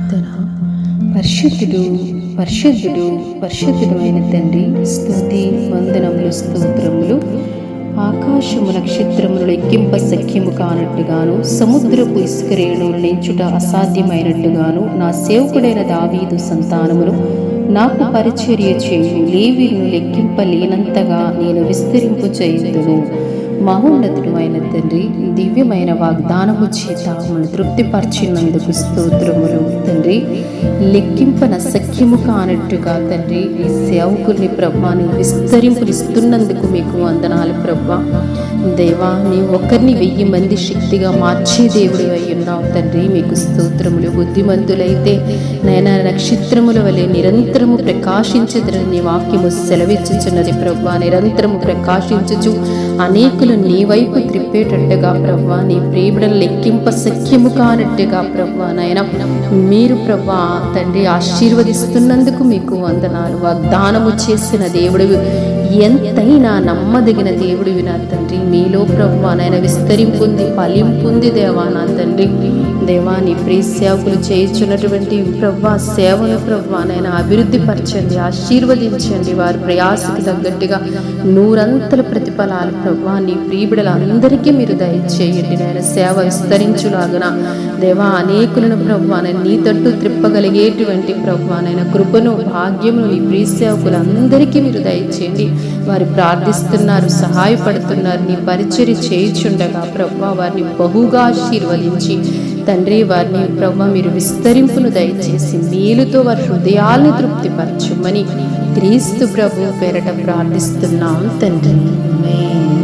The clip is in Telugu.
ప్రార్థన. పరిశుద్ధుడు పరిశుద్ధుడు పరిశుద్ధుడు అయిన తండ్రి, స్తుతి వందనములు స్తోత్రములు. ఆకాశము నక్షత్రములు లెక్కింప సఖ్యము కానట్టుగాను, సముద్రపు ఇసుక రేణువులు నించుట అసాధ్యమైనట్టుగాను, నా సేవకుడైన దావీదు సంతానమును నాకు పరిచర్య చేయు లేవీయులను లెక్కింపలేనంతగా నేను విస్తరింపు చేయుదును. మహోన్నతుడు అయిన తండ్రి, దివ్యమైన వాగ్దానము చేత మమ్మల్ని తృప్తిపరిచినందుకు స్తోత్రములు తండ్రి. లెక్కింపన సఖ్యము కానట్టుగా తండ్రి ఈ సేవకుల్ని ప్రభా నీ విస్తరింపునిస్తున్నందుకు మీకు వందనాలు ప్రభా. దేవా, నీ ఒక్కరిని 1000 మంది శక్తిగా మార్చే దేవుడు అయి ఉన్నావు తండ్రి, మీకు స్తోత్రములు. బుద్ధిమంతులైతే నైనా నక్షత్రముల వలె నిరంతరము ప్రకాశించదని నీ వాక్యము సెలవిచ్చుచున్నది ప్రభా. నిరంతరము ప్రకాశించుచు అనేకులు నీ వైపు త్రిప్పేటట్టుగా ప్రభా, నీ ప్రేమను లెక్కింప సఖ్యము కానట్టుగా ప్రభా నాయన మీరు ప్రభా తండ్రి ఆశీర్వదిస్తున్నందుకు మీకు వందనాలు. వాగ్దానము చేసిన దేవుడు, ఎంతైనా నమ్మదగిన దేవుడివి నా తండ్రి. మీలో ప్రభా నాయన విస్తరింపుంది, ఫలింపుంది దేవా నా తండ్రి. దేవా, నీ ప్రియ సేవకులు చేయించున్నటువంటి ప్రభా సేవను ప్రభా నాయన అభివృద్ధి పరచండి, ఆశీర్వదించండి. వారి ప్రయాసకు తగ్గట్టుగా 100 ప్రతిఫలాలు ప్రభా నీ ప్రియబిడలందరికీ మీరు దయచేయండి నాయన. సేవ విస్తరించులాగున దేవా అనేకులను ప్రభా నీ తట్టు త్రిప్పగలిగేటువంటి ప్రభా నాయన కృపను భాగ్యమును నీ ప్రియ సేవకులందరికీ మీరు దయచేయండి. వారు ప్రార్థిస్తున్నారు, సహాయపడుతున్నారు, నీ పరిచర్య చేయుచుండగా ప్రభా వారిని బహుగా ఆశీర్వదించి తండ్రి వారిని ప్రభా మీరు విస్తరింపును దయచేసి మేలుతో వారి హృదయాలను తృప్తిపరచుమని క్రీస్తు ప్రభు పేరట ప్రార్థిస్తున్నాం తండ్రి. ఆమేన్.